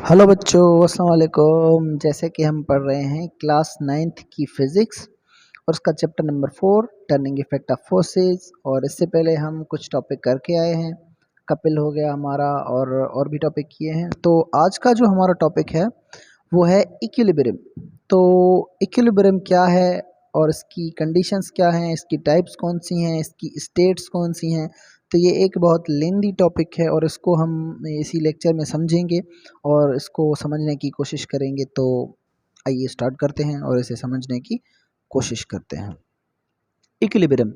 Hello बच्चों, अस्सलाम वालेकुम। जैसे कि हम पढ़ रहे हैं क्लास 9th की फ़िज़िक्स और उसका chapter number 4 turning effect of forces. और इससे पहले हम कुछ टॉपिक करके आए हैं। कपिल हो गया हमारा और भी टॉपिक किए हैं। तो आज का जो हमारा टॉपिक है वो है इक्विलिब्रियम। तो इक्विलिब्रियम क्या है और इसकी कंडीशंस क्या हैं, इसकी टाइप्स कौन सी हैं, इसकी स्टेट्स कौन सी हैं। तो ये एक बहुत लेंदी टॉपिक है और इसको हम इसी लेक्चर में समझेंगे और इसको समझने की कोशिश करेंगे। तो आइए स्टार्ट करते हैं और इसे समझने की कोशिश करते हैं। Equilibrium: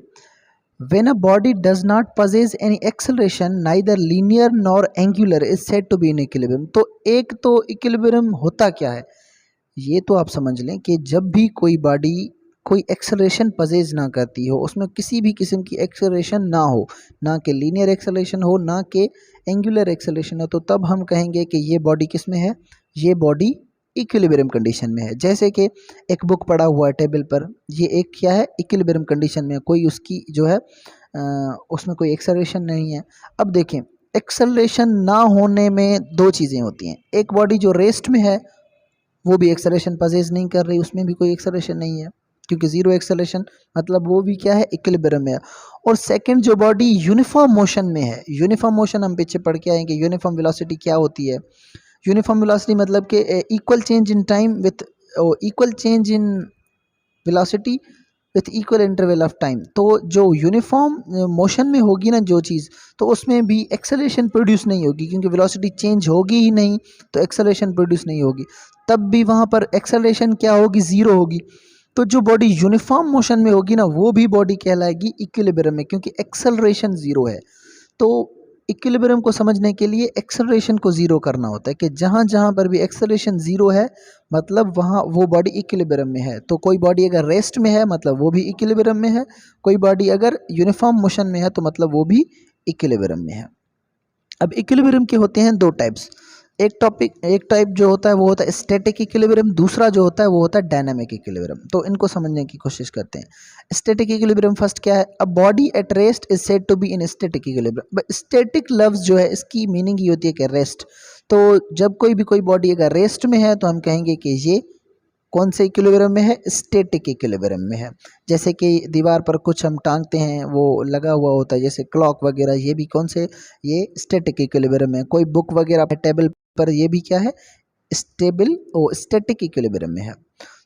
when a body does not possess any acceleration neither linear nor angular is said to be in equilibrium। तो एक तो इक्विलिब्रियम होता क्या है ये तो आप समझ लें कि जब भी कोई बॉडी कोई एक्सेलरेशन पजेज ना करती हो, उसमें किसी भी किस्म की एक्सेलरेशन ना हो, ना कि लीनियर एक्सेलरेशन हो ना कि एंगुलर एक्सेलरेशन हो, तो तब हम कहेंगे कि ये बॉडी किस में है, ये बॉडी इक्विलिब्रियम कंडीशन में है। जैसे कि एक बुक पड़ा हुआ है टेबल पर, ये एक क्या है, इक्विलिब्रियम कंडीशन में है। कोई उसकी जो है उसमें कोई एक्सेलरेशन नहीं है। अब देखें, एक्सेलरेशन ना होने में दो चीज़ें होती हैं। एक बॉडी जो रेस्ट में है वो भी एक्सेलरेशन पजेज नहीं कर रही, उसमें भी कोई एक्सेलरेशन नहीं है क्योंकि ज़ीरो एक्सेलरेशन, मतलब वो भी क्या है, इक्विलिब्रियम में है। और सेकंड जो बॉडी यूनिफॉर्म मोशन में है, यूनिफॉर्म मोशन हम पीछे पढ़ के आएंगे। यूनिफॉर्म वेलोसिटी क्या होती है? यूनिफॉर्म वेलोसिटी मतलब कि equal change in time with equal change in velocity with equal interval of time. तो जो यूनिफॉर्म मोशन में होगी ना जो चीज़, तो उसमें भी एक्सेलरेशन प्रोड्यूस नहीं होगी क्योंकि वेलोसिटी चेंज होगी ही नहीं, तो एक्सेलरेशन प्रोड्यूस नहीं होगी। तब भी वहाँ पर एक्सेलरेशन क्या होगी, ज़ीरो होगी। तो जो बॉडी यूनिफॉर्म मोशन में होगी ना वो भी बॉडी कहलाएगी इक्विलिब्रियम में, क्योंकि एक्सेलरेशन ज़ीरो है। तो इक्विलिब्रियम को समझने के लिए एक्सेलरेशन को ज़ीरो करना होता है कि जहाँ जहाँ पर भी एक्सेलरेशन ज़ीरो है मतलब वहाँ वो बॉडी इक्विलिब्रियम में है। तो कोई बॉडी अगर रेस्ट में है मतलब वो भी इक्विलिब्रियम में है, कोई बॉडी अगर यूनिफॉर्म मोशन में है तो मतलब वो भी इक्विलिब्रियम में है। अब इक्विलिब्रियम के होते हैं दो टाइप्स। एक टाइप जो होता है वो होता है स्टैटिक इक्विलिब्रियम, दूसरा जो होता है वो होता है डायनामिक इक्विलिब्रियम। तो इनको समझने की कोशिश करते हैं। स्टैटिक इक्विलिब्रियम फर्स्ट क्या है? A body at rest is said to be in static equilibrium. Static लफ्ज जो है इसकी मीनिंग ये होती है कि रेस्ट। तो जब कोई बॉडी अगर रेस्ट में है तो हम कहेंगे कि ये कौन से इक्विलिब्रियम में है, स्टैटिक इक्विलिब्रियम में है। जैसे कि दीवार पर कुछ हम टांगते हैं वो लगा हुआ होता है, जैसे क्लॉक वगैरह, ये भी कौन से, ये स्टैटिक इक्विलिब्रियम है। कोई बुक वगैरह टेबल पर, ये भी क्या है, स्टेबल और स्टैटिक इक्विलिब्रियम में है।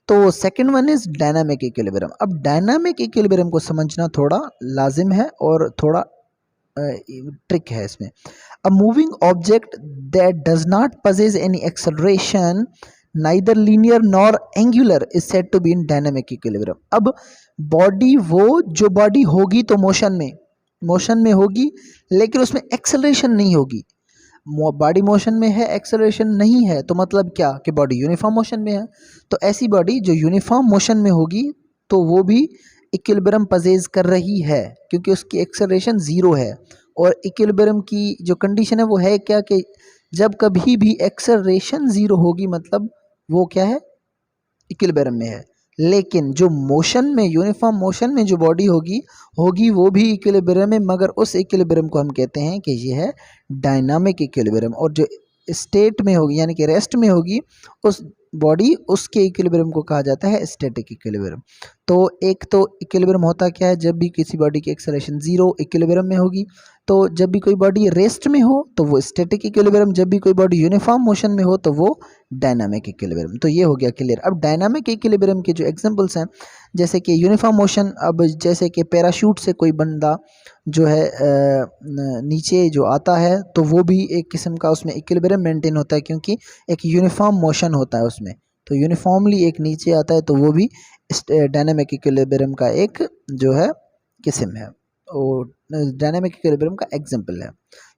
तो second one is dynamic equilibrium. अब डायनामिक इक्विलिब्रियम को समझना थोड़ा लाजिम है और थोड़ा ट्रिक है इसमें। A moving object that does not possess any acceleration neither linear nor angular is said to be in dynamic equilibrium. अब बॉडी, वो जो बॉडी होगी तो मोशन में होगी लेकिन उसमें एक्सेलरेशन नहीं होगी। बॉडी मोशन में है, एक्सेलरेशन नहीं है, तो मतलब क्या कि बॉडी यूनिफॉर्म मोशन में है। तो ऐसी बॉडी जो यूनिफॉर्म मोशन में होगी तो वो भी इक्विलिब्रियम पजेज कर रही है क्योंकि उसकी एक्सेलरेशन ज़ीरो है। और इक्विलिब्रियम की जो कंडीशन है वो है क्या कि जब कभी भी एक्सेलरेशन ज़ीरो होगी मतलब वो क्या है, इक्विलिब्रियम में है। लेकिन जो मोशन में, यूनिफॉर्म मोशन में जो बॉडी होगी होगी वो भी इक्विलिब्रियम में, मगर उस इक्विलिब्रियम को हम कहते हैं कि ये है डायनामिक इक्विलिब्रियम। और जो स्टेट में होगी यानी कि रेस्ट में होगी उस बॉडी, उसके इक्विलिब्रियम को कहा जाता है स्टैटिक इक्विलिब्रियम। तो एक तो इक्विलिब्रियम होता क्या है, जब भी किसी बॉडी की एक्सेलरेशन ज़ीरो इक्विलिब्रियम में होगी। तो जब भी कोई बॉडी रेस्ट में हो तो वो स्टैटिक इक्विलिब्रियम, जब भी कोई बॉडी यूनिफॉर्म मोशन में हो तो वो डायनामिक इक्विलिब्रियम। तो ये हो गया क्लियर। अब डायनामिक इक्विलिब्रियम के जो एग्जांपल्स हैं, जैसे कि यूनिफॉर्म मोशन, अब जैसे कि पैराशूट से कोई बंदा जो है नीचे जो आता है तो वो भी एक किस्म का उसमें इक्विलिब्रियम मेंटेन होता है क्योंकि एक यूनिफॉर्म मोशन होता है उसमें। तो यूनिफॉर्मली एक नीचे आता है तो वो भी डायनामिक इक्विलिब्रियम का एक जो है किस्म है, और डायनामिक इक्विलिब्रियम का एग्जांपल है।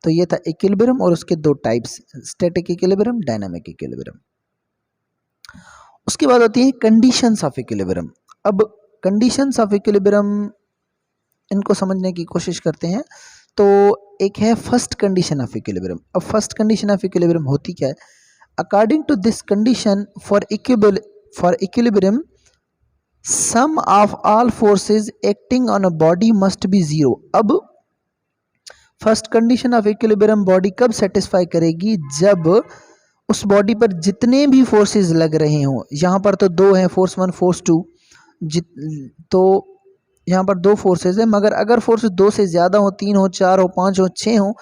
तो ये था इक्विलिब्रियम और उसके दो types, static equilibrium, dynamic equilibrium. उसके बाद होती है कंडीशंस ऑफ इक्विलिब्रियम। अब कंडीशंस ऑफ इक्विलिब्रियम, इनको समझने की कोशिश करते हैं। तो एक है फर्स्ट कंडीशन ऑफ इक्विलिब्रियम। अब फर्स्ट कंडीशन ऑफ इक्विलिब्रियम होती क्या है? According to this condition for equilibrium sum of all forces acting on a body must be zero. अब first condition of equilibrium body कब सेटिस्फाई करेगी? जब उस body पर जितने भी फोर्सेस लग रहे हों, यहाँ पर तो दो हैं, फोर्स 1 फोर्स 2, तो यहाँ पर दो फोर्सेस है, मगर अगर फोर्सेस दो से ज़्यादा हो, 3 हो, 4 हो, 5 हो, 6 हो,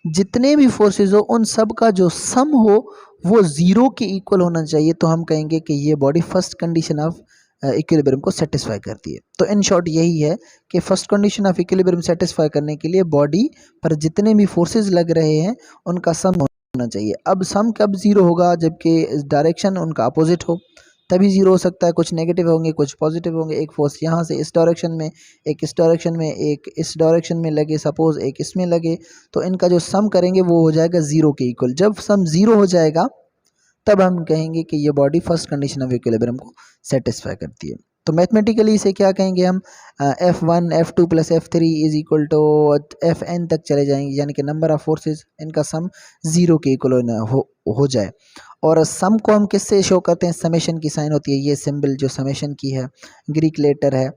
जितने भी फोर्सेस हो उन सब का जो सम हो वो ज़ीरो के इक्वल होना चाहिए, तो हम कहेंगे कि ये body first condition of equilibrium को सेटिस्फाई करती है। तो इन शॉर्ट यही है कि first condition of equilibrium satisfy करने के लिए बॉडी पर जितने भी फोर्सेस लग रहे हैं उनका सम होना चाहिए। अब सम कब ज़ीरो होगा, जबकि डायरेक्शन उनका अपोजिट हो, तभी ज़ीरो हो सकता है। कुछ नेगेटिव होंगे, कुछ पॉजिटिव होंगे। एक फोर्स यहाँ से इस डायरेक्शन में, एक इस डायरेक्शन में, एक इस डायरेक्शन में लगे, सपोज़ एक इसमें लगे, तो इनका जो सम करेंगे वो हो जाएगा ज़ीरो के इक्वल। जब सम ज़ीरो हो जाएगा तब हम कहेंगे कि ये body first condition of equilibrium को सेटिस्फाई करती है। तो मैथमेटिकली इसे क्या कहेंगे हम, F1 F2 plus F3 is equal to Fn तक चले जाएंगे, यानी कि नंबर ऑफ फोर्सेस इनका सम ज़ीरो के इक्वल हो जाए। और सम को हम किससे शो करते हैं, समेशन की साइन होती है, ये सिंबल जो समेशन की है, ग्रीक लेटर है,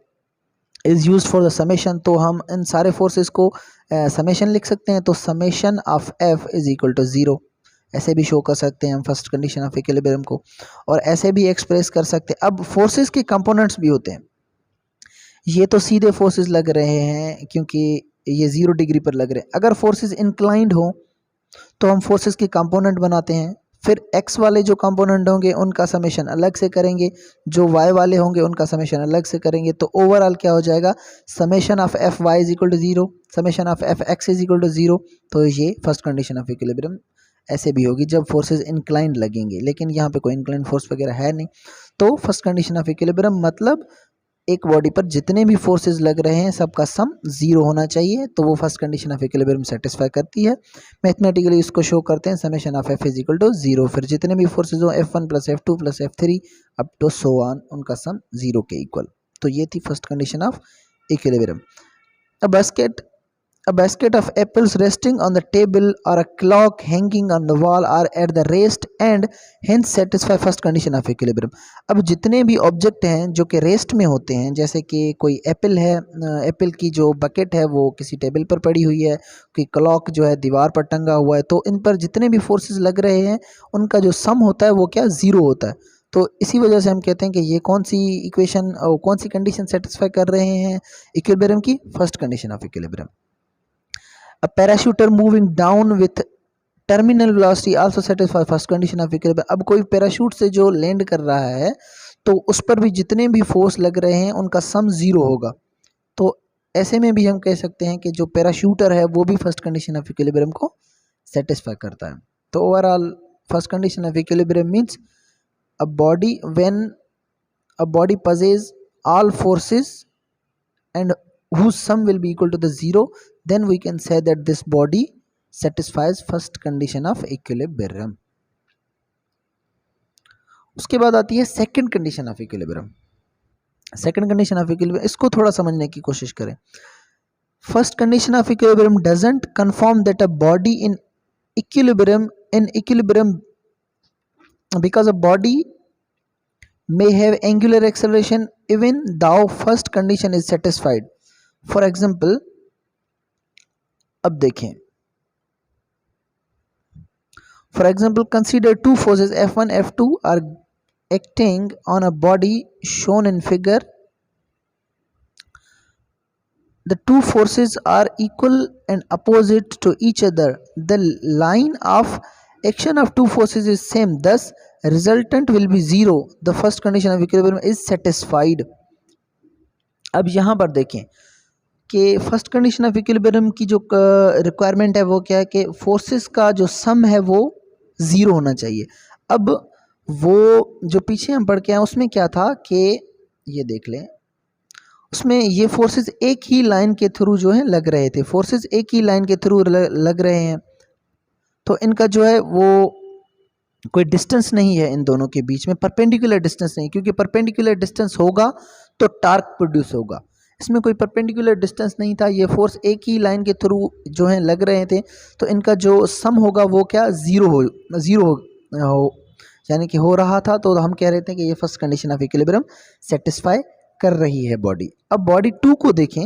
is use for the summation. तो हम इन सारे फोर्सेस को समेशन लिख सकते हैं। तो summation of F is equal to zero, ऐसे भी शो कर सकते हैं हम फर्स्ट कंडीशन ऑफ इक्विलिब्रियम को, और ऐसे भी एक्सप्रेस कर सकते हैं। अब फोर्सेस के कंपोनेंट्स भी होते हैं, ये तो सीधे फोर्सेस लग रहे हैं क्योंकि ये 0 डिग्री पर लग रहे हैं। अगर फोर्सेस इंक्लाइंड हो तो हम फोर्सेस के कंपोनेंट बनाते हैं, फिर x वाले जो कंपोनेंट होंगे उनका समेशन अलग से करेंगे, जो y वाले होंगे उनका समेशन अलग से करेंगे। तो ओवरऑल क्या हो जाएगा, summation of F Y is equal to zero, summation of F X is equal to zero. तो ये फर्स्ट कंडीशन ऑफ इक्विलिब्रियम ऐसे भी होगी जब फोर्सेस इंक्लाइंड लगेंगे, लेकिन यहाँ पे कोई इंक्लाइंड फोर्स वगैरह है नहीं। तो फर्स्ट कंडीशन ऑफ इक्विलिब्रियम मतलब एक बॉडी पर जितने भी फोर्सेस लग रहे हैं सबका सम ज़ीरो होना चाहिए, तो वो first condition of equilibrium satisfy करती है। मैथमेटिकली इसको शो करते हैं, summation of F is equal to zero, फिर जितने भी फोर्सेस हो F1 plus F2 plus F3 up to so on, उनका सम ज़ीरो के इक्वल। तो ये थी first condition of equilibrium. A basket of apples resting on the table or a clock hanging on the wall are at the rest and hence satisfy first condition of equilibrium। अब जितने भी object हैं जो कि rest में होते हैं, जैसे कि कोई एप्पल है, एप्पल की जो बकेट है वो किसी टेबल पर पड़ी हुई है, कोई क्लॉक जो है दीवार पर टंगा हुआ है, तो इन पर जितने भी फोर्सेस लग रहे हैं उनका जो सम होता है वो क्या, ज़ीरो होता है। तो इसी वजह से हम कहते हैं कि ये कौन सी इक्वेशन, कौन सी कंडीशन सेटिस्फाई कर रहे हैं इक्विलिब्रियम की, first condition of equilibrium. A parachuter moving down with terminal velocity also satisfy first condition of equilibrium। अब कोई पैराशूट से जो लैंड कर रहा है तो उस पर भी जितने भी फोर्स लग रहे हैं उनका सम ज़ीरो होगा। तो ऐसे में भी हम कह सकते हैं कि जो पैराशूटर है वो भी फर्स्ट कंडीशन ऑफ इक्विलिब्रियम को सेटिस्फाई करता है। तो overall first condition of equilibrium means a body when a body possesses all forces and whose sum will be equal to the zero, then we can say that this body satisfies first condition of equilibrium। उसके बाद आती है second condition of equilibrium. Second condition of equilibrium, इसको थोड़ा समझने की कोशिश करें। First condition of equilibrium doesn't confirm that a body in equilibrium because a body may have angular acceleration even though first condition is satisfied। For example, अब देखें, for example consider two forces F1 F2 are acting on a body shown in figure। The two forces are equal and opposite to each other। The line of action of two forces is same, thus resultant will be zero। The first condition of equilibrium is satisfied। अब यहाँ पर देखें कि first condition of equilibrium की जो requirement है वो क्या है कि फोर्सेस का जो सम है वो ज़ीरो होना चाहिए। अब वो जो पीछे हम पढ़ के आए उसमें क्या था कि ये देख लें, उसमें ये फोर्सेस एक ही लाइन के थ्रू जो है लग रहे थे, फोर्सेस एक ही लाइन के थ्रू लग रहे हैं, तो इनका जो है वो कोई डिस्टेंस नहीं है इन दोनों के बीच में, परपेंडिकुलर डिस्टेंस नहीं, क्योंकि परपेंडिकुलर डिस्टेंस होगा तो टार्क प्रोड्यूस होगा। इसमें कोई परपेंडिकुलर डिस्टेंस नहीं था, ये फोर्स एक ही लाइन के थ्रू जो है लग रहे थे, तो इनका जो सम होगा वो क्या, ज़ीरो हो यानी कि हो रहा था। तो हम कह रहे थे कि ये first condition of equilibrium satisfy कर रही है बॉडी। अब बॉडी टू को देखें,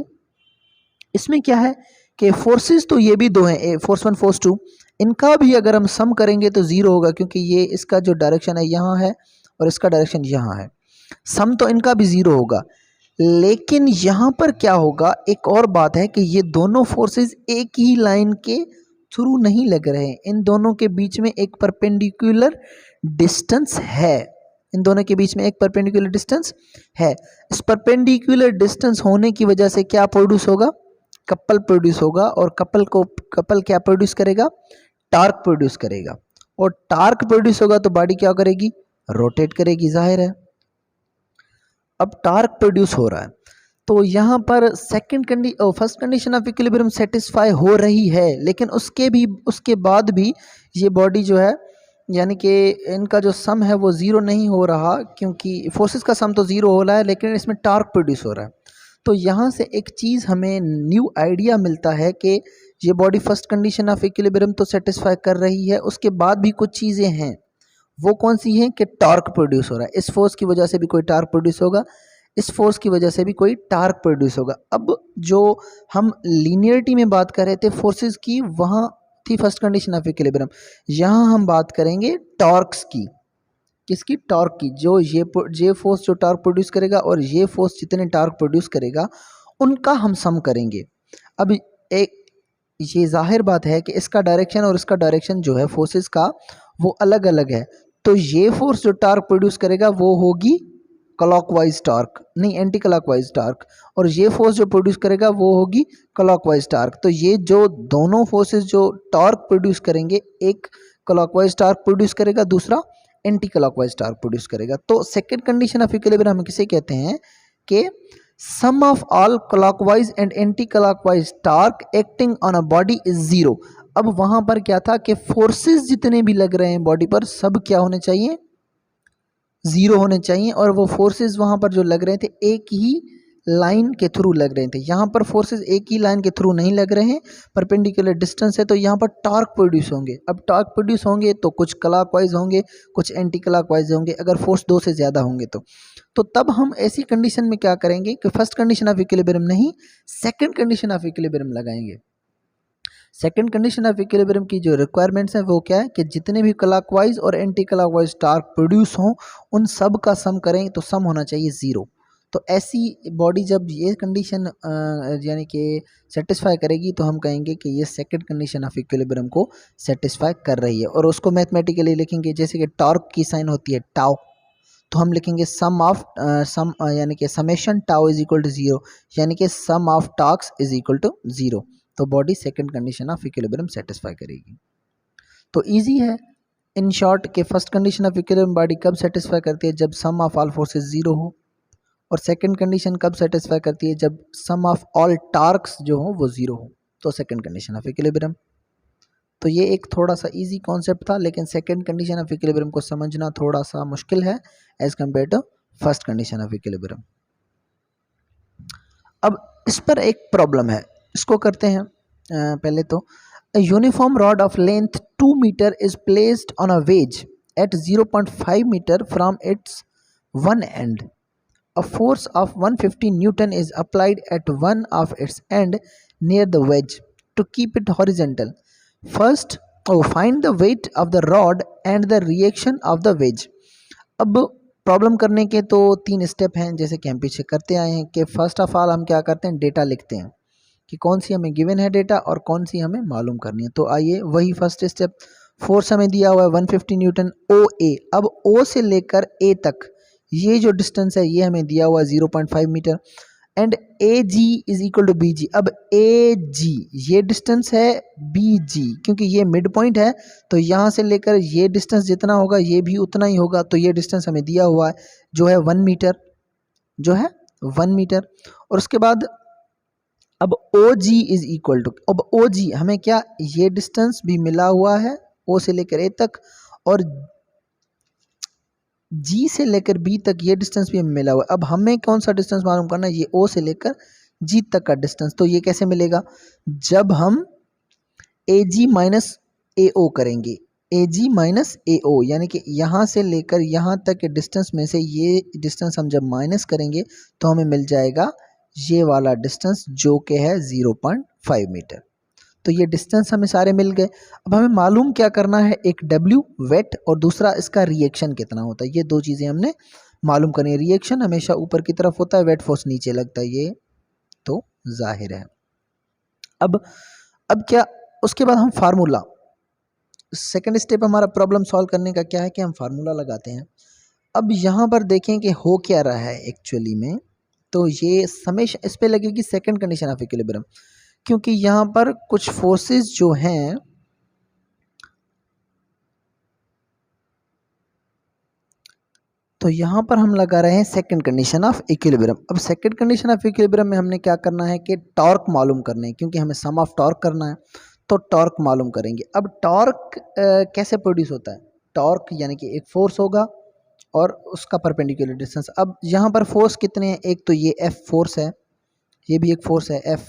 इसमें क्या है कि फोर्सेस तो ये भी दो हैं, फोर्स वन फोर्स टू, इनका भी अगर हम सम करेंगे तो ज़ीरो होगा, क्योंकि ये इसका जो डायरेक्शन है यहाँ है और इसका डायरेक्शन यहाँ है। सम तो इनका भी ज़ीरो होगा। लेकिन यहाँ पर क्या होगा, एक और बात है कि ये दोनों फोर्सेस एक ही लाइन के थ्रू नहीं लग रहे हैं। इन दोनों के बीच में एक परपेंडिकुलर डिस्टेंस है। इन दोनों के बीच में एक परपेंडिकुलर डिस्टेंस है। इस परपेंडिकुलर डिस्टेंस होने की वजह से क्या प्रोड्यूस होगा, कपल प्रोड्यूस होगा। और कपल क्या प्रोड्यूस करेगा, टार्क प्रोड्यूस करेगा। और टार्क प्रोड्यूस होगा तो बॉडी क्या करेगी, रोटेट करेगी, जाहिर है। अब टार्क प्रोड्यूस हो रहा है तो यहाँ पर first condition of equilibrium satisfy हो रही है, लेकिन उसके बाद भी ये बॉडी जो है, यानी कि इनका जो सम है वो ज़ीरो नहीं हो रहा, क्योंकि फोर्सेस का सम तो ज़ीरो हो रहा है लेकिन इसमें टार्क प्रोड्यूस हो रहा है। तो यहाँ से एक चीज़ हमें न्यू आइडिया मिलता है कि ये body first condition of equilibrium तो सेटिस्फाई कर रही है, उसके बाद भी कुछ चीज़ें हैं। वो कौन सी हैं कि टॉर्क प्रोड्यूस हो रहा है। इस फोर्स की वजह से भी कोई टार्क प्रोड्यूस होगा, इस फोर्स की वजह से भी कोई टार्क प्रोड्यूस होगा। अब जो हम लीनियरिटी में बात कर रहे थे फोर्सेस की, वहाँ थी फर्स्ट कंडीशन ऑफ इक्विलिब्रियम। यहाँ हम बात करेंगे टॉर्क्स की। किसकी, टॉर्क की। जो ये फोर्स जो टॉर्क प्रोड्यूस करेगा और ये फोर्स जितने टॉर्क प्रोड्यूस करेगा उनका हम सम करेंगे। अब एक ये जाहिर बात है कि इसका डायरेक्शन और इसका डायरेक्शन जो है फोर्सेस का वो अलग अलग है। तो ये फोर्स जो टॉर्क प्रोड्यूस करेगा वो होगी क्लॉकवाइज टॉर्क, नहीं एंटी क्लॉकवाइज टॉर्क। और ये फोर्स जो प्रोड्यूस करेगा वो होगी क्लॉकवाइज टॉर्क। तो ये जो दोनों फोर्सेस जो टॉर्क प्रोड्यूस करेंगे, एक क्लॉकवाइज टॉर्क प्रोड्यूस करेगा, दूसरा एंटी क्लॉकवाइज टॉर्क प्रोड्यूस करेगा। तो सेकंड कंडीशन ऑफ इक्विलिब्रियम हम किसे कहते हैं कि sum of all clockwise and anti clockwise torque acting on a body is zero. अब वहां पर क्या था कि फोर्सेस जितने भी लग रहे हैं बॉडी पर सब क्या होने चाहिए, ज़ीरो होने चाहिए। और वो फोर्सेस वहाँ पर जो लग रहे थे एक ही लाइन के थ्रू लग रहे थे। यहाँ पर फोर्सेस एक ही लाइन के थ्रू नहीं लग रहे हैं, परपेंडिकुलर डिस्टेंस है, तो यहाँ पर टॉर्क प्रोड्यूस होंगे। अब टॉर्क प्रोड्यूस होंगे तो कुछ क्लॉकवाइज होंगे, कुछ एंटी क्लॉकवाइज होंगे, अगर फोर्स दो से ज़्यादा होंगे तो तब हम ऐसी कंडीशन में क्या करेंगे कि फर्स्ट कंडीशन ऑफ इक्विलिब्रियम नहीं, सेकेंड कंडीशन ऑफ इक्विलिब्रियम लगाएंगे। सेकेंड कंडीशन ऑफ इक्विलिब्रियम की जो रिक्वायरमेंट्स हैं वो क्या है कि जितने भी क्लॉकवाइज और एंटी क्लॉकवाइज टॉर्क प्रोड्यूस हों उन सब का सम करें तो सम होना चाहिए ज़ीरो। तो ऐसी बॉडी जब ये कंडीशन यानी कि सेटिस्फाई करेगी तो हम कहेंगे कि ये सेकंड कंडीशन ऑफ इक्विलिब्रियम को सेटिस्फाई कर रही है। और उसको मैथमेटिकली लिखेंगे, जैसे कि टॉर्क की साइन होती है टाउ, तो हम लिखेंगे सम ऑफ यानी कि summation tau is equal to zero, यानी कि sum of torques is equal to zero. तो body second condition of equilibrium satisfy करेगी। तो इजी है इन शॉर्ट कि first condition of equilibrium body कब सेटिस्फाई करती है, जब sum of all forces zero हो। और सेकंड कंडीशन कब सेटिस्फाई करती है, जब सम ऑफ ऑल टार्क्स जो हो वो ज़ीरो हो। तो सेकंड कंडीशन ऑफ इक्विलिब्रियम। तो ये एक थोड़ा सा इजी कॉन्सेप्ट था, लेकिन सेकंड कंडीशन ऑफ इक्विलिब्रियम को समझना थोड़ा सा मुश्किल है as compared to first condition of equilibrium. अब इस पर एक प्रॉब्लम है, इसको करते हैं। पहले तो a uniform rod of length 2 meter is placed on a wedge at 0.5 meter from its one end. A force of 150 Newton is applied at one of its end near the wedge to keep it horizontal. First, find the weight of the rod and the reaction of the wedge. अब problem करने के तो 3 step हैं, जैसे कि हम पीछे करते आए हैं कि फर्स्ट ऑफ ऑल हम क्या करते हैं, डेटा लिखते हैं कि कौन सी हमें गिवन है डेटा और कौन सी हमें मालूम करनी है। तो आइए वही फर्स्ट स्टेप, फोर्स हमें दिया हुआ है 150 न्यूटन ओ ए। अब ओ से लेकर ए तक ये जो डिस्टेंस है ये हमें दिया हुआ है 0.5 metre and A G is equal to B G. अब ए जी ये डिस्टेंस है, बी जी क्योंकि ये मिड पॉइंट है तो यहाँ से लेकर ये डिस्टेंस जितना होगा ये भी उतना ही होगा। तो ये डिस्टेंस हमें दिया हुआ है जो है 1 मीटर, जो है 1 मीटर। और उसके बाद अब ओ जी इज इक्वल टू, अब ओ जी हमें क्या, ये डिस्टेंस भी मिला हुआ है ओ से लेकर ए तक, और जी से लेकर बी तक ये डिस्टेंस भी हमें मिला हुआ है। अब हमें कौन सा डिस्टेंस मालूम करना है, ये ओ से लेकर जी तक का डिस्टेंस। तो ये कैसे मिलेगा, जब हम ए जी माइनस ए ओ करेंगे, ए जी माइनस ए ओ, यानी कि यहाँ से लेकर यहाँ तक के डिस्टेंस में से ये डिस्टेंस हम जब माइनस करेंगे तो हमें मिल जाएगा ये वाला डिस्टेंस जो कि है 0.5 मीटर। तो ये डिस्टेंस हमें सारे मिल गए। अब हमें मालूम क्या करना है, एक W वेट और दूसरा इसका रिएक्शन कितना होता है, ये दो चीज़ें हमने मालूम करनी है। रिएक्शन हमेशा ऊपर की तरफ होता है, वेट फोर्स नीचे लगता है, ये तो जाहिर है। अब क्या, उसके बाद हम फार्मूला, सेकेंड स्टेप हमारा प्रॉब्लम सॉल्व करने का क्या है कि हम फार्मूला लगाते हैं। अब यहाँ पर देखें कि हो क्या रहा है एक्चुअली में, तो ये समेशन इस पे लगेगी सेकंड कंडीशन ऑफ इक्विलिब्रियम, क्योंकि यहाँ पर कुछ फोर्सेस जो हैं तो यहाँ पर हम लगा रहे हैं सेकंड कंडीशन ऑफ इक्विलिब्रियम। अब सेकंड कंडीशन ऑफ इक्विलिब्रियम में हमने क्या करना है कि टॉर्क मालूम करना है, क्योंकि हमें सम ऑफ टॉर्क करना है, तो टॉर्क मालूम करेंगे। अब टॉर्क कैसे प्रोड्यूस होता है, टॉर्क यानी कि एक फोर्स होगा और उसका परपेंडिकुलर डिस्टेंस। अब यहाँ पर फोर्स कितने हैं, एक तो ये एफ फोर्स है, ये भी एक फोर्स है एफ,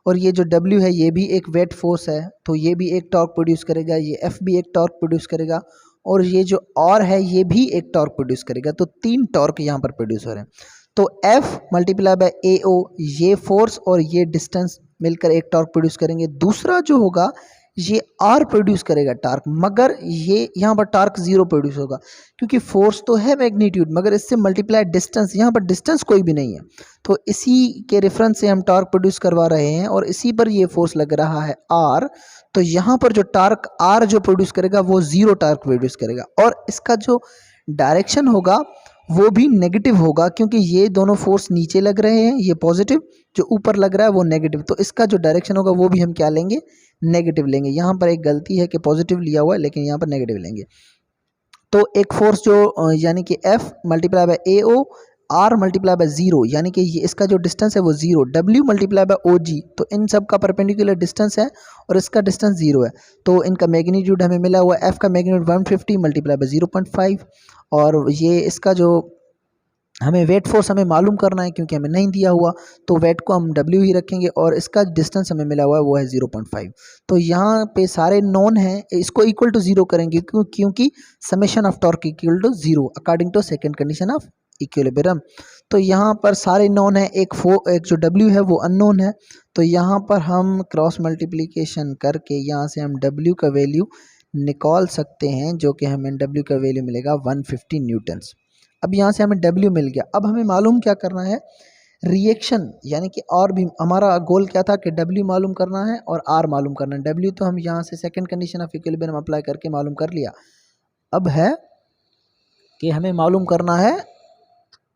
और ये जो W है ये भी एक वेट फोर्स है, तो ये भी एक टॉर्क प्रोड्यूस करेगा, ये F भी एक टॉर्क प्रोड्यूस करेगा, और ये जो R है ये भी एक टॉर्क प्रोड्यूस करेगा। तो तीन टॉर्क यहाँ पर प्रोड्यूस हो रहे हैं। तो F मल्टीप्लाई बाय AO, ये फोर्स और ये डिस्टेंस मिलकर एक टॉर्क प्रोड्यूस करेंगे। दूसरा जो होगा ये R प्रोड्यूस करेगा टॉर्क, मगर ये यहाँ पर टॉर्क जीरो प्रोड्यूस होगा, क्योंकि फोर्स तो है मैग्नीट्यूड, मगर इससे मल्टीप्लाई डिस्टेंस, यहाँ पर डिस्टेंस कोई भी नहीं है, तो इसी के रेफरेंस से हम टॉर्क प्रोड्यूस करवा रहे हैं और इसी पर ये फोर्स लग रहा है R। तो यहाँ पर जो टॉर्क R जो प्रोड्यूस करेगा वो जीरो टॉर्क प्रोड्यूस करेगा, और इसका जो डायरेक्शन होगा वो भी नेगेटिव होगा, क्योंकि ये दोनों फोर्स नीचे लग रहे हैं, ये पॉजिटिव, जो ऊपर लग रहा है वो नेगेटिव, तो इसका जो डायरेक्शन होगा वो भी हम क्या लेंगे, नेगेटिव लेंगे। यहाँ पर एक गलती है कि पॉजिटिव लिया हुआ है, लेकिन यहाँ पर नेगेटिव लेंगे। तो एक फोर्स जो यानी कि F multiply by AO, R multiply by zero, यानी कि ये इसका जो डिस्टेंस है वो zero, W multiply by OG, तो इन सब का परपेंडिकुलर डिस्टेंस है और इसका डिस्टेंस जीरो है, तो इनका मैग्नीट्यूड हमें मिला हुआ है, F का मैग्नीट्यूड 150 मल्टीप्लाई बाय 0.5, और ये इसका जो हमें वेट फोर्स हमें मालूम करना है, क्योंकि हमें नहीं दिया हुआ, तो वेट को हम W ही रखेंगे, और इसका डिस्टेंस हमें मिला हुआ है वो है 0.5। तो यहाँ पे सारे नॉन हैं, इसको इक्वल टू जीरो करेंगे, क्योंकि summation of torque equal to zero according to second condition of equilibrium. तो यहाँ पर सारे नॉन है, एक जो W है वो अननोन है, तो यहाँ पर हम क्रॉस मल्टीप्लीकेशन करके यहाँ से हम W का वैल्यू निकाल सकते हैं, जो कि हमें W का वैल्यू मिलेगा 150 न्यूटन्स। अब यहाँ से हमें W मिल गया। अब हमें मालूम क्या करना है, रिएक्शन, यानी कि और भी हमारा गोल क्या था कि W मालूम करना है और R मालूम करना है। W तो हम यहाँ से second condition of equilibrium apply करके मालूम कर लिया। अब है कि हमें मालूम करना है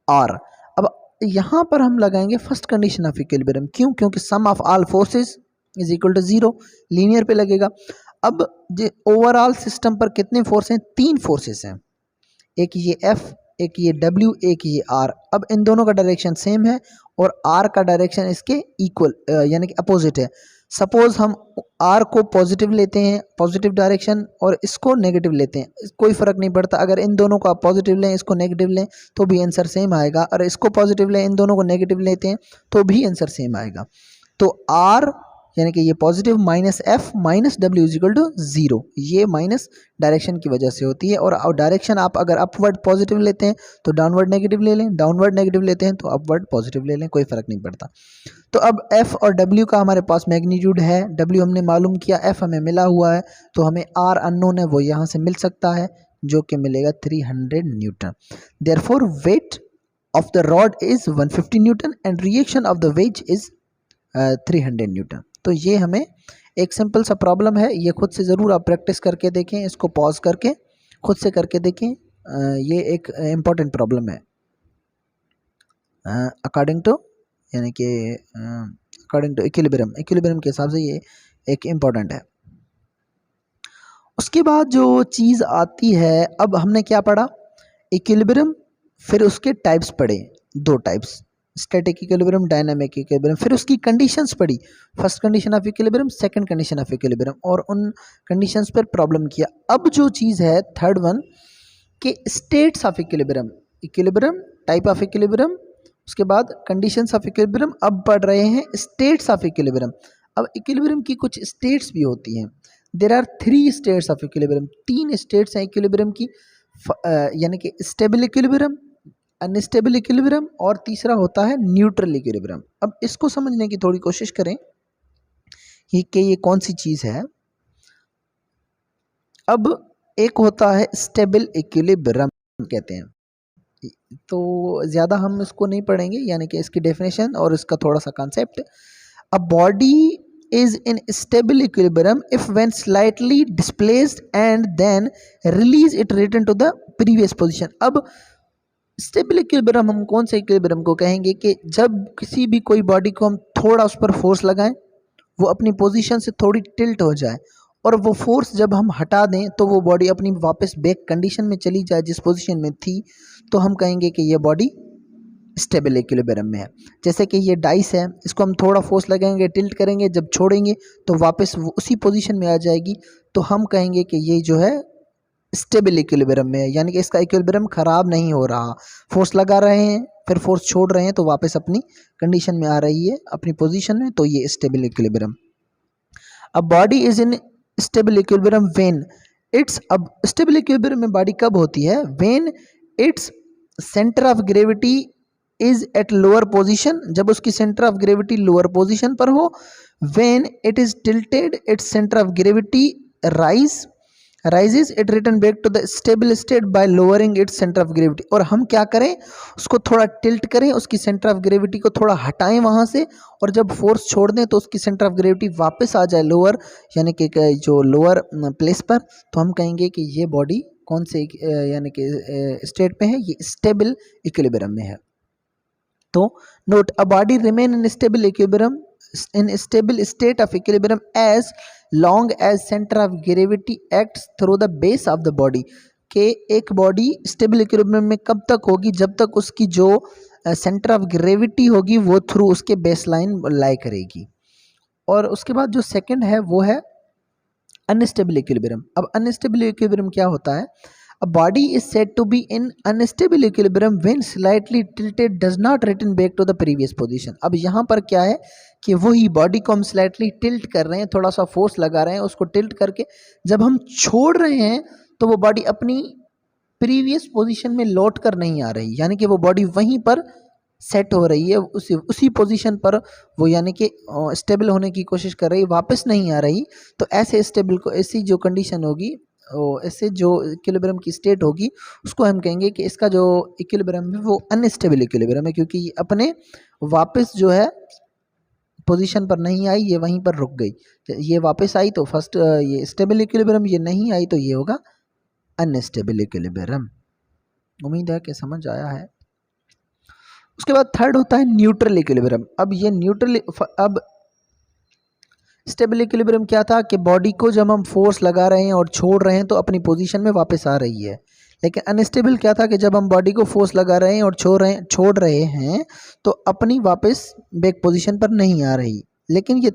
R। अब यहाँ पर हम लगाएंगे फर्स्ट कंडीशन ऑफ इक्विलिब्रियम, क्यों, क्योंकि sum of all forces is equal to zero, linear पे लगेगा। अब जो ओवरऑल सिस्टम पर कितने फोर्स हैं, तीन फोर्सेस हैं, एक ये F, एक ये W, एक ये R। अब इन दोनों का डायरेक्शन सेम है और R का डायरेक्शन इसके इक्वल यानी कि अपोजिट है। सपोज हम R को पॉजिटिव लेते हैं, पॉजिटिव डायरेक्शन, और इसको नेगेटिव लेते हैं, कोई फ़र्क नहीं पड़ता, अगर इन दोनों को आप पॉजिटिव लें, इसको नेगेटिव लें तो भी आंसर सेम आएगा, और इसको पॉजिटिव लें, इन दोनों को नेगेटिव लेते हैं तो भी आंसर सेम आएगा। तो R यानी कि ये positive minus F minus W is equal to zero, ये माइनस डायरेक्शन की वजह से होती है, और डायरेक्शन आप अगर अपवर्ड पॉजिटिव लेते हैं तो डाउनवर्ड नेगेटिव ले लें, डाउनवर्ड नेगेटिव लेते हैं तो अपवर्ड पॉजिटिव ले लें, कोई फ़र्क नहीं पड़ता। तो अब F और W का हमारे पास मैग्नीट्यूड है, W हमने मालूम किया, F हमें मिला हुआ है, तो हमें R अननोन है, वो यहाँ से मिल सकता है, जो कि मिलेगा 300 Newton. Therefore weight of the rod is 150 Newton and reaction of the ways is 300 Newton. तो ये हमें एक सिंपल सा प्रॉब्लम है, ये खुद से ज़रूर आप प्रैक्टिस करके देखें, इसको पॉज करके खुद से करके देखें, ये एक इम्पॉर्टेंट प्रॉब्लम है अकॉर्डिंग टू, यानी कि अकॉर्डिंग टू इक्विलिब्रियम के हिसाब से ये एक इम्पॉर्टेंट है। उसके बाद जो चीज़ आती है, अब हमने क्या पढ़ा, इक्विलिब्रियम, फिर उसके टाइप्स पढ़े, दो types, static equilibrium, dynamic equilibrium, फिर उसकी कंडीशंस पढ़ी, first condition of equilibrium, second condition of equilibrium, और उन कंडीशंस पर प्रॉब्लम किया। अब जो चीज़ है थर्ड वन के states of equilibrium, equilibrium, type of equilibrium, उसके बाद कंडीशंस ऑफ इक्विलिब्रियम, अब पढ़ रहे हैं स्टेट्स ऑफ इक्विलिब्रियम। अब इक्विलिब्रियम की कुछ स्टेट्स भी होती हैं, there are 3 states of equilibrium, 3 states हैं इक्विलिब्रियम की, यानी कि स्टेबल इक्विलिब्रियम, अनस्टेबल इक्विलिब्रियम, और तीसरा होता है न्यूट्रल इक्विलिब्रियम। अब इसको समझने की थोड़ी कोशिश करें ये कौन सी चीज़ है। अब एक होता है स्टेबल इक्विलिब्रियम कहते हैं, तो ज़्यादा हम इसको नहीं पढ़ेंगे, यानी कि इसकी डेफिनेशन और इसका थोड़ा सा concept. A body is in stable equilibrium if when slightly displaced and then release it return to the previous position. अब स्टेबल इक्विलिब्रियम हम कौन से इक्विलिब्रियम को कहेंगे कि जब किसी भी कोई बॉडी को हम थोड़ा उस पर फोर्स लगाएं, वो अपनी पोजीशन से थोड़ी टिल्ट हो जाए, और वो फोर्स जब हम हटा दें तो वो बॉडी अपनी वापस बैक कंडीशन में चली जाए जिस पोजीशन में थी, तो हम कहेंगे कि ये बॉडी स्टेबल इक्विलिब्रियम में है। जैसे कि ये डाइस है, इसको हम थोड़ा फोर्स लगाएंगे, टिल्ट करेंगे, जब छोड़ेंगे तो वापस वो उसी पोजीशन में आ जाएगी, तो हम कहेंगे कि ये जो है स्टेबल इक्विलिब्रियम में है, यानी कि इसका इक्विलिब्रियम खराब नहीं हो रहा। फोर्स लगा रहे हैं, फिर फोर्स छोड़ रहे हैं, तो वापस अपनी कंडीशन में आ रही है, अपनी पोजीशन में, तो ये stable equilibrium. A body is in stable equilibrium when it's, अब स्टेबल इक्विलिब्रियम में बॉडी कब होती है, when its centre of gravity is at lower position, जब उसकी centre of gravity lower position पर हो। When it is tilted its centre of gravity rises it return back to the stable state by lowering its centre of gravity. और हम क्या करें, उसको थोड़ा टिल्ट करें, उसकी सेंटर ऑफ ग्रेविटी को थोड़ा हटाएं वहाँ से, और जब फोर्स छोड़ दें तो उसकी सेंटर ऑफ ग्रेविटी वापस आ जाए लोअर, यानी कि जो लोअर प्लेस पर, तो हम कहेंगे कि ये बॉडी कौन से यानी कि स्टेट में है, ये स्टेबल इक्विलिब्रियम में है। तो note, a body remain in stable equilibrium in stable state of equilibrium as long as center of gravity acts through the base of the body, के एक बॉडी स्टेबल इक्विलिब्रियम में कब तक होगी, जब तक उसकी जो सेंटर ऑफ ग्रेविटी होगी वो थ्रू उसके बेस लाइन लाई करेगी। और उसके बाद जो सेकंड है वो है अनस्टेबल इक्विलिब्रियम। अब अनस्टेबल इक्विलिब्रियम क्या होता है, A body is said to be in unstable equilibrium when slightly tilted does not return back to the previous position। अब यहाँ पर क्या है कि वही बॉडी को हम स्लाइटली टिल्ट कर रहे हैं, थोड़ा सा फोर्स लगा रहे हैं, उसको टिल्ट करके जब हम छोड़ रहे हैं तो वो बॉडी अपनी प्रीवियस पोजीशन में लौट कर नहीं आ रही, यानी कि वो बॉडी वहीं पर सेट हो रही है, उसी पोजीशन पर वो यानी कि स्टेबल होने की कोशिश कर रही है, वापस नहीं आ रही। तो ऐसे स्टेबल को, ऐसी जो कंडीशन होगी, ऐसे जो इक्विलिब्रियम की स्टेट होगी, उसको हम कहेंगे कि इसका जो इक्विलिब्रियम है वो अनस्टेबल इक्विलिब्रियम है, क्योंकि ये अपने वापस जो है पोजीशन पर नहीं आई, ये वहीं पर रुक गई। ये वापस आई तो फर्स्ट ये स्टेबल इक्विलिब्रियम, ये नहीं आई तो ये होगा अनस्टेबल इक्विलिब्रियम। उम्मीद है कि समझ आया है। उसके बाद थर्ड होता है न्यूट्रल इक्विलिब्रियम। अब ये न्यूट्रल, अब स्टेबल इक्विलिब्रियम क्या था कि बॉडी को जब हम फोर्स लगा रहे हैं और छोड़ रहे हैं तो अपनी पोजीशन में वापस आ रही है। लेकिन अनस्टेबल क्या था कि जब हम बॉडी को फोर्स लगा रहे हैं और छोड़ रहे हैं तो अपनी वापस बैक पोजीशन पर नहीं आ रही। लेकिन ये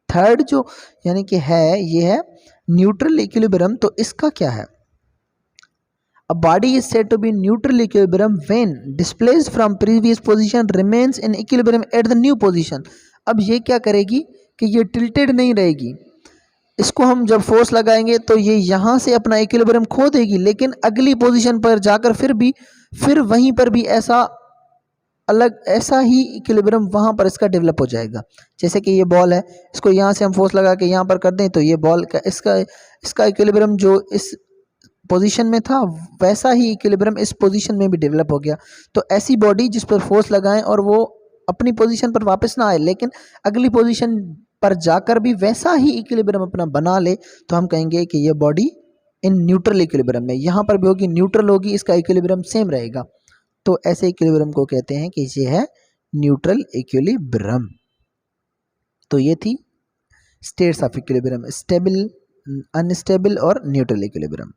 थर्ड जो यानी कि है, ये है न्यूट्रल इक्विलिब्रियम। तो इसका क्या है, A body is said to be in neutral equilibrium when displaced from previous position remains in equilibrium at the new position। अब ये क्या करेगी कि ये टिल्टेड नहीं रहेगी, इसको हम जब फोर्स लगाएंगे तो ये यहाँ से अपना इक्विलिब्रियम खो देगी, लेकिन अगली पोजीशन पर जाकर फिर वहीं पर भी ऐसा ही इक्विलिब्रियम वहाँ पर इसका डेवलप हो जाएगा। जैसे कि ये बॉल है, इसको यहाँ से हम फोर्स लगा के यहाँ पर कर दें तो ये बॉल का इसका इक्विलिब्रियम जो इस पोजीशन में था वैसा ही इक्विलिब्रियम इस पोजीशन में भी डेवलप हो गया। तो ऐसी बॉडी जिस पर फोर्स लगाएं और वो अपनी पोजीशन पर वापस ना आए, लेकिन अगली पोजीशन पर जाकर भी वैसा ही इक्विलिब्रियम अपना बना ले, तो हम कहेंगे कि ये बॉडी इन न्यूट्रल इक्विलिब्रियम में, यहाँ पर भी होगी, न्यूट्रल होगी, इसका इक्विलिब्रियम सेम रहेगा। तो ऐसे इक्विलिब्रियम को कहते हैं कि ये है न्यूट्रल इक्विलिब्रियम। तो ये थी states of equilibrium, stable, unstable और न्यूट्रल इक्विलिब्रियम।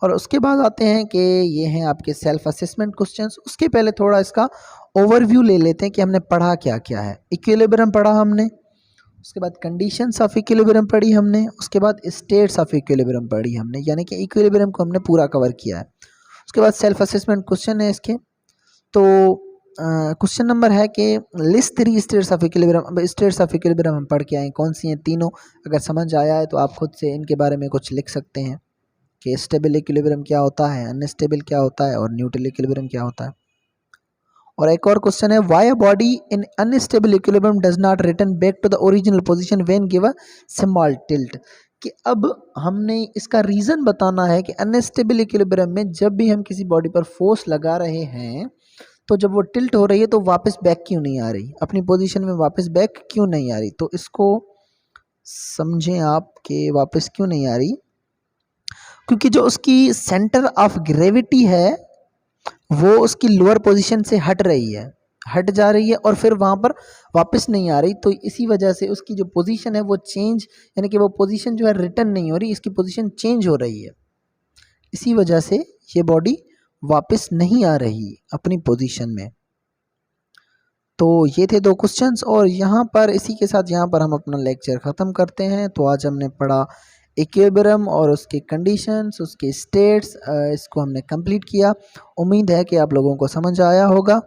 और उसके बाद आते हैं कि ये हैं आपके सेल्फ असेसमेंट क्वेश्चंस। उसके पहले थोड़ा इसका ओवरव्यू ले लेते हैं कि हमने पढ़ा क्या क्या है। इक्विलिब्रियम पढ़ा हमने, उसके बाद कंडीशंस ऑफ इक्विलिब्रियम पढ़ी हमने, उसके बाद स्टेट्स ऑफ इक्विलिब्रियम पढ़ी हमने, यानी कि इक्विलिब्रियम को हमने पूरा कवर किया है। उसके बाद सेल्फ असेसमेंट क्वेश्चन है इसके। तो क्वेश्चन नंबर है कि लिस्ट 3 स्टेट्स ऑफ इक्विलिब्रियम। अब स्टेट्स ऑफ इक्विलिब्रियम हम पढ़ के आए, कौन सी हैं तीनों। अगर समझ आया है तो आप खुद से इनके बारे में कुछ लिख सकते हैं कि स्टेबल इक्विलिब्रियम क्या होता है, अनस्टेबल क्या होता है और न्यूट्रल इक्विलिब्रियम क्या होता है। और एक और क्वेश्चन है, why a body in unstable equilibrium does not return back to the original position when give a small tilt. कि अब हमने इसका रीज़न बताना है कि अनस्टेबल इक्विलिब्रियम में जब भी हम किसी बॉडी पर फोर्स लगा रहे हैं तो जब वो टिल्ट हो रही है तो वापस बैक क्यों नहीं आ रही, अपनी पोजीशन में वापस बैक क्यों नहीं आ रही। तो इसको समझें आप कि वापस क्यों नहीं आ रही, क्योंकि जो उसकी सेंटर ऑफ ग्रेविटी है वो उसकी लोअर पोजीशन से हट रही है, हट जा रही है और फिर वहाँ पर वापस नहीं आ रही। तो इसी वजह से उसकी जो पोजीशन है वो चेंज, यानी कि वो पोजीशन जो है रिटर्न नहीं हो रही, इसकी पोजीशन चेंज हो रही है। इसी वजह से ये बॉडी वापस नहीं आ रही अपनी पोजीशन में। तो ये थे 2 क्वेश्चंस और यहाँ पर इसी के साथ यहाँ पर हम अपना लेक्चर ख़त्म करते हैं। तो आज हमने पढ़ा इक्विलिब्रियम और उसके कंडीशंस, उसके स्टेट्स, इसको हमने कंप्लीट किया। उम्मीद है कि आप लोगों को समझ आया होगा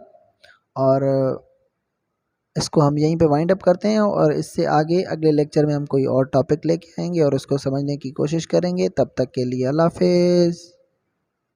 और इसको हम यहीं पे वाइंड अप करते हैं और इससे आगे अगले लेक्चर में हम कोई और टॉपिक लेके आएंगे और उसको समझने की कोशिश करेंगे। तब तक के लिए अल्लाह हाफ़िज़।